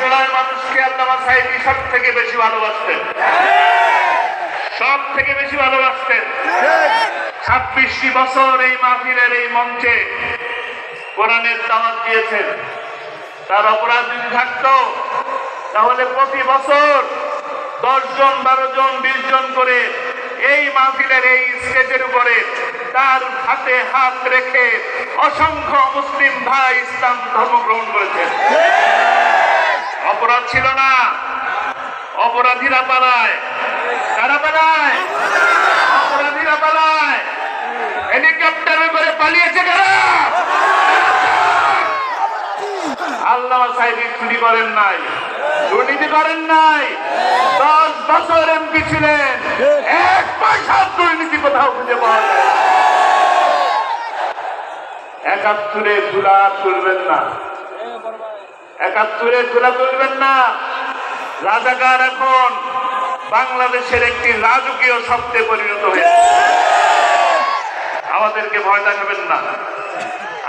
বাংলাদেশের মানুষকে আল্লামা সাঈদী সব থেকে বেশি ভালোবাসতেন, সব থেকে বেশি ভালোবাসতেন। 26টি বছর এই মাহফিলের এই মঞ্চে কোরআনের দাওয়াত দিয়েছেন। তার অপরাধ যদি থাকতো তাহলে প্রতি বছর 10 জন, 12 জন, 20 জন করে এই মাহফিলের এই স্টেজের উপরে তার হাতে হাত রেখে অসংখ্য মুসলিম ভাই ইসলাম ধর্ম গ্রহণ করেছেন। অপরাধ ছিল না, অপরাধীরা পালায়। কারা পালায়? অপরাধীরা পালায়। হেলিকপ্টারে করে পালিয়েছে কারা? আল্লামা সাঈদী চুরি করেন নাই, দুর্নীতি করেন নাই। 10 বছর এমপি ছিলেন, 1 পয়সা দুর্নীতি কোথাও খুঁজে পাওয়া যায়। 71-এ চুলা তুলবেন না, 71-এ চুলা তুলবেন না। রাজাকার এখন বাংলাদেশের একটি রাজকীয় শব্দে পরিণত হয়েছে। আমাদেরকে ভয় দেখাবেন না,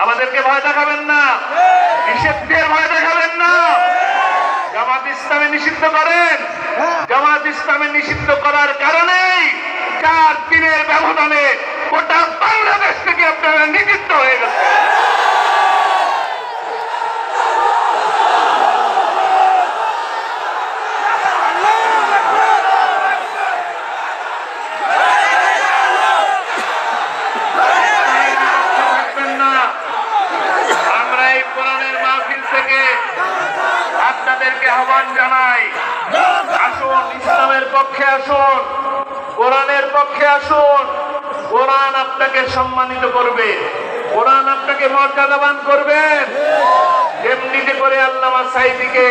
আমাদেরকে ভয় দেখাবেন না, নিষিদ্ধের ভয় দেখাবেন না। জামাত ইসলামে নিষিদ্ধ করেন, জামাত ইসলামে নিষিদ্ধ করার কারণেই 4 দিনের ব্যবধানে গোটা বাংলাদেশ থেকে আপনারা নিষিদ্ধ হয়ে গেছে। আপনাদেরকে আহ্বান জানাই, আসুন ইসলামের পক্ষে আসুন, কোরআনের পক্ষে আসুন। কোরআন আপনাকে সম্মানিত করবে, কোরআন আপনাকে মর্যাদাবান করবে। যেমনিতে করে আল্লামা সাঈদীকে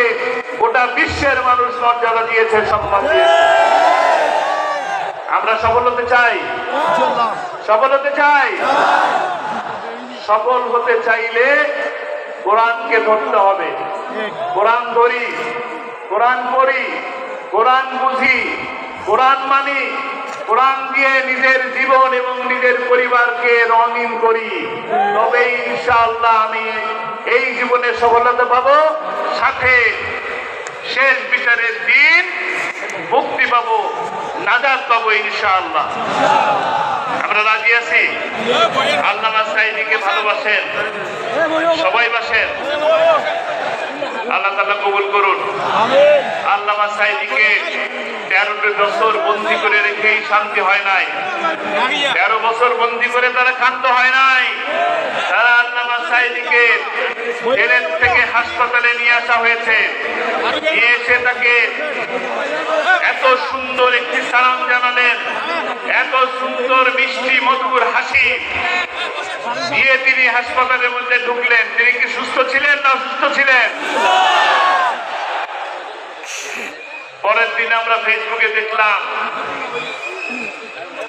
গোটা বিশ্বের মানুষ মর্যাদা দিয়েছে, সম্মান দিয়েছে। আমরা সফল হতে চাই, সফল হতে চাই। সফল হতে চাইলে কোরআনকে ধরতে হবে। কোরআন ধরি, কোরআন পড়ি, কোরআন বুঝি, কোরআন মানি, কোরআন দিয়ে নিজের জীবন এবং নিজের পরিবারকে রঙিন করি, তবেই ইনশাআল্লাহ আমি এই জীবনে সফলতা পাবো, সাথে শেষ বিচারের দিন মুক্তি পাবো, নাজাত পাবো ইনশাআল্লাহ। আমরা রাজি আছি। আল্লামা সাঈদীকে ভালোবাসেন, সবাই বাসেন। আল্লাহ তাআলা কবুল করুন। আল্লামা সাঈদীকে 13 বছর বন্দী করে রেখেই শান্তি হয় নাই, 13 বছর বন্দী করে তারা ক্ষান্ত হয় নাই। তারা আল্লামা সাঈদীকে জেলের থেকে হাসপাতালে নিয়ে আসা হয়েছে, নিয়ে এসে তাকে এত সুন্দর একটি সালাম জানালেন, এত সুন্দর মিষ্টি মধুর হাসি দিয়ে তিনি হাসপাতালের মধ্যে ঢুকলেন। তিনি কি সুস্থ ছিলেন না অসুস্থ ছিলেন? পরের দিন আমরা ফেসবুকে দেখলাম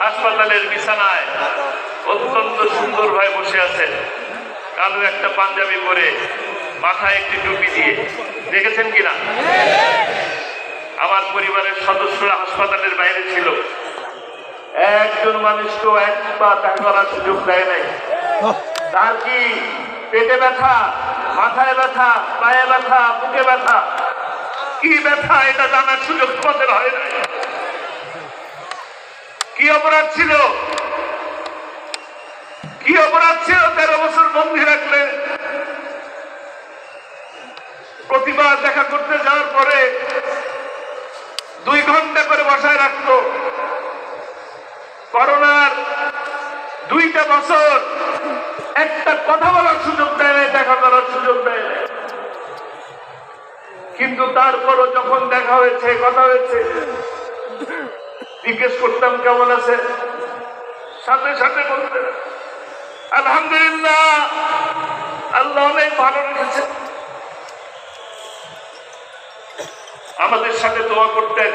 হাসপাতালের বিছানায় অত্যন্ত সুন্দর ভাবে বসে আছেন, কালো একটা পাঞ্জাবি পরে, মাথায় একটি টুপি দিয়ে। দেখেছেন কিনা? আমার পরিবারের সদস্যরা হাসপাতালের বাইরে ছিল, একজন মানুষকেও এক পা দেখা করার সুযোগ দেয় নাই। তার কি পেটে ব্যথা, মাথায় ব্যথা, পায়ে ব্যথা, বুকে ব্যথা, কি ব্যথা এটা জানার সুযোগ তোমাদের হয় নাই। কি অপরাধ ছিল, কি অপরাধ ছিল 13 বছর বন্দী রাখলে? প্রতিবার দেখা করতে যাওয়ার পরে 2 ঘন্টা করে বসায় রাখতো। করোনার 2টা বছর একটা কথা বলার সুযোগ দেয় নাই, দেখা করার সুযোগ দেয় নাই। কিন্তু তারপরও যখন দেখা হয়েছে, কথা হয়েছে, জিজ্ঞেস করতাম কেমন আছে, সাথে সাথে বলতেন আলহামদুলিল্লাহ, আল্লাহ অনেক ভালো রেখেছে। আমাদের সাথে দোয়া করতেন।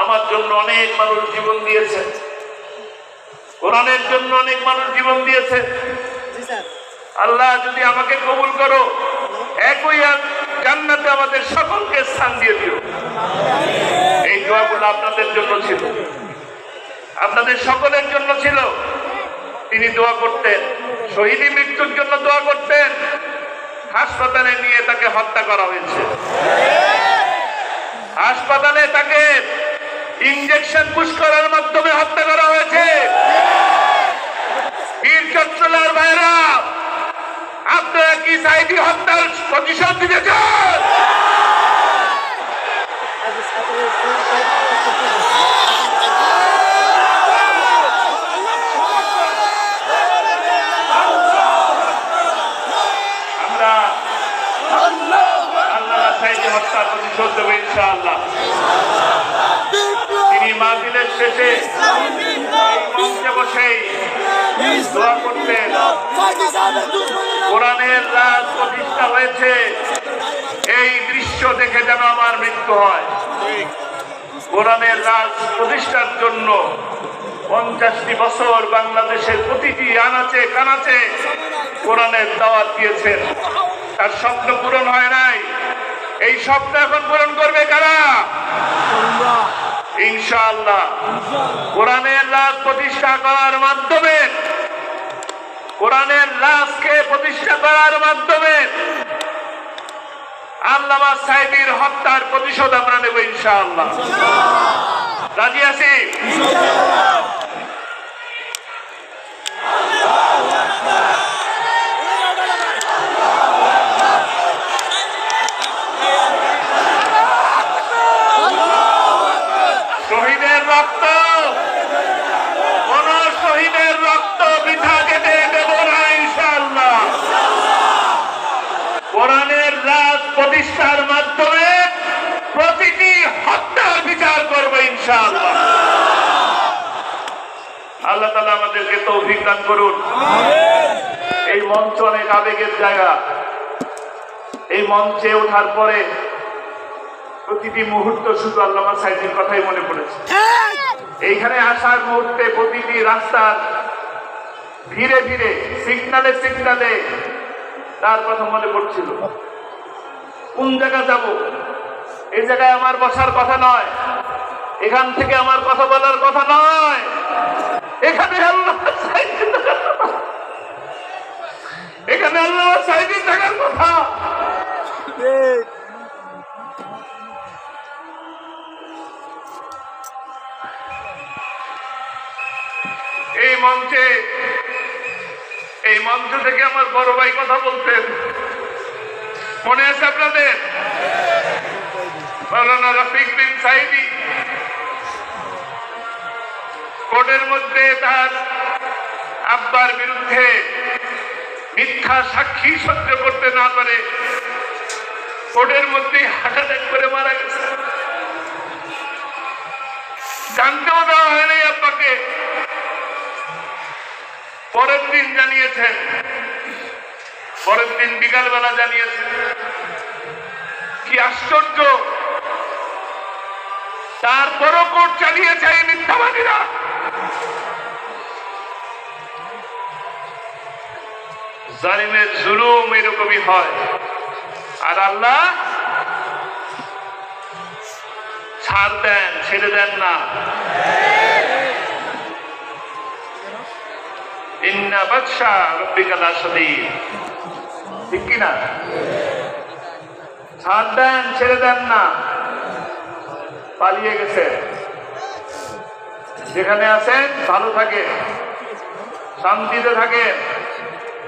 আমার জন্য অনেক মানুষ জীবন দিয়েছে, কোরআনের জন্য অনেক মানুষ জীবন দিয়েছে। আল্লাহ যদি আমাকে কবুল করো, একই জান্নাতে আমাদের সকলকে স্থান দিয়ে দিও। এই দোয়াগুলো আপনাদের জন্য ছিল, আপনাদের সকলের জন্য ছিল। তিনি দোয়া করতেন, শহীদি মৃত্যুর জন্য দোয়া করতেন। হাসপাতালে নিয়ে তাকে হত্যা করা হয়েছে। হাসপাতালে তাকে ইনজেকশন পুশ করার মাধ্যমে হত্যা করা হয়েছে। বীর চট্টলার ভাইরা, আপনারা কি সাইদি হত্যার প্রতিশোধ দিতে চান? আমরা আল্লাহ সাইদি হত্যার প্রতিশোধ দেব ইনশাআল্লাহ। তিনি মাহফিলের শেষে মঞ্চে বসেই দোয়া করতেন, কোরআনের রাজ প্রতিষ্ঠা হয়েছে, এই দৃশ্য দেখে যেন আমার মৃত্যু হয়। কোরআনের রাজ প্রতিষ্ঠার জন্য 50টি বছর বাংলাদেশের প্রতিটি আনাচে কানাচে কোরআনের দাওয়াত দিয়েছেন। তার স্বপ্ন পূরণ হয় নাই, এই স্বপ্ন এখন পূরণ করবে কারা? ইনশাআল্লাহ। কোরআনের রাজ প্রতিষ্ঠা করার মাধ্যমে, কোরআনের রাজকে প্রতিষ্ঠা করার মাধ্যমে আল্লামা সাইদির হত্যার প্রতিশোধ আমরা নেব ইনশাআল্লাহ। রাজি আছি? শহীদের রক্ত, কোন শহীদের রক্ত বৃথা যেতে দেব না ইনশাআল্লাহ। কোরআনের রাজ প্রতিষ্ঠার মাধ্যমে প্রতিটি হত্যার বিচার করব ইনশাআল্লাহ। আল্লাহ তাআলা আমাদেরকে তৌফিক দান করুন। এই মঞ্চ অনেক আবেগের জায়গা। এই মঞ্চে ওঠার পরে প্রতিটি মুহূর্ত শুধু আল্লামা সাইদির কথাই মনে পড়েছে। এইখানে আসার মুহূর্তে প্রতিটি রাস্তার ধীরে ধীরে সিগনালে সিগনালে তার কথা মনে পড়ছিল। কোন জায়গা যাব? এই জায়গায় আমার বসার কথা নয়, এখান থেকে আমার কথা বলার কথা নয়, এখানে আল্লামা সাইদির, এখানে আল্লামা সাইদির থাকার কথা। এই মঞ্চ থেকে আমার বড় ভাই কথা বলতেন, মনে আছে আপনাদের? মাওলানা রফিক বিন সাইদি কোর্টের মধ্যে তার আব্বার বিরুদ্ধে মিথ্যা সাক্ষী সহ্য করতে না পারে কোর্টের মধ্যে হার্ট অ্যাটাক করে মারা গেছে। জানতেও দেওয়া হয়নি আব্বাকে। পরের দিন জানিয়েছেন, পরের দিন বিকালবেলা জানিয়েছেন। কি আশ্চর্য! তারপরও কোর্ট চালিয়েছে এই মিথ্যাবাদীরা। জালিমের জুলুম এরকমই হয়। আর আল্লাহ ছাড় দেন, ছেড়ে দেন না। ইন্না বাদশা রাব্বিকা লাশাদীদ, ঠিক কিনা? ছাড় দেন, ছেড়ে দেন না। পালিয়ে গেছে, যেখানে আছেন ভালো থাকে, শান্তিতে থাকে।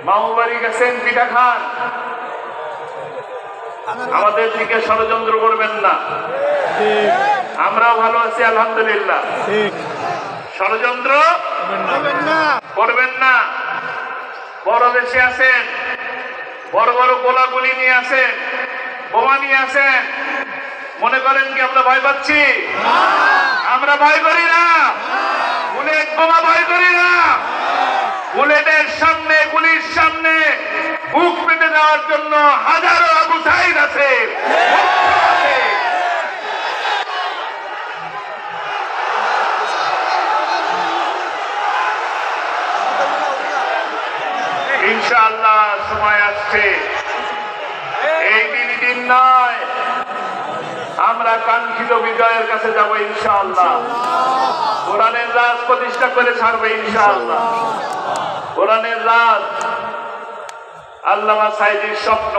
মামু বাড়ি গেছেন, পিঠা খান, আমাদের দিকে ষড়যন্ত্র করবেন না। আমরাও ভালো আছি আলহামদুলিল্লাহ। ষড়যন্ত্র করবেন না। বড় দেশে আছেন, বড় বড় গোলাগুলি নিয়ে আসেন, বোমা নিয়ে আসেন, মনে করেন কি আমরা ভয় পাচ্ছি? আমরা ভয় করি না। বুলেট বোমা ভয় করি না। বুলেটের সামনে, গুলির সামনে বুক পেতে দেওয়ার জন্য হাজারো আবু সাইদ আছে। ইনশাআল্লাহ সময় আসছে, এই দিন নয়, আমরা কাঙ্ক্ষিত বিজয়ের কাছে যাব ইনশাআল্লাহ। কোরআনের রাজ প্রতিষ্ঠা করে ছাড়বে ইনশাআল্লাহ। কোরআনের রাজ আল্লামা সাঈদীর স্বপ্ন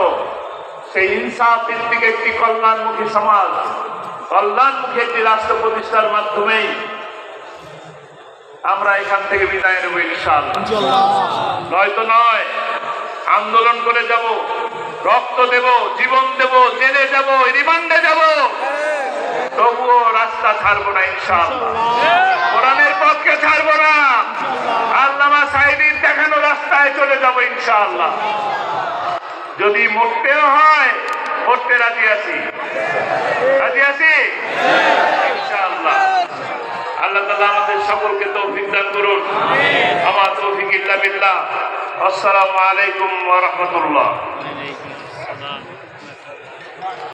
সেই ইনসাফ ভিত্তিক একটি কল্যাণমুখী সমাজ, কল্যাণমুখী একটি রাষ্ট্র প্রতিষ্ঠার মাধ্যমেই আমরা এখান থেকে বিদায় নেব ইনশাআল্লাহ। নয়তো নয়, আন্দোলন করে যাব, রক্ত দেব, জীবন দেব, জেলে যাব, রিমান্ডে যাব, তবুও রাস্তা ছাড়বো না ইনশাআল্লাহ। কোরআনের পক্ষে ছাড়বো না, আল্লামা সাঈদীর দেখানো রাস্তায় চলে যাব ইনশাআল্লাহ। যদি মরতেও হয়, মরতে রাজি আছি, রাজি আছি ইনশাআল্লাহ। আল্লাহ তাআলা আমাদের সকলকে তৌফিক দান করুন। আমার তৌফিক ইল্লা বিল্লাহ। আসসালামু আলাইকুম ওয়া রাহমাতুল্লাহ।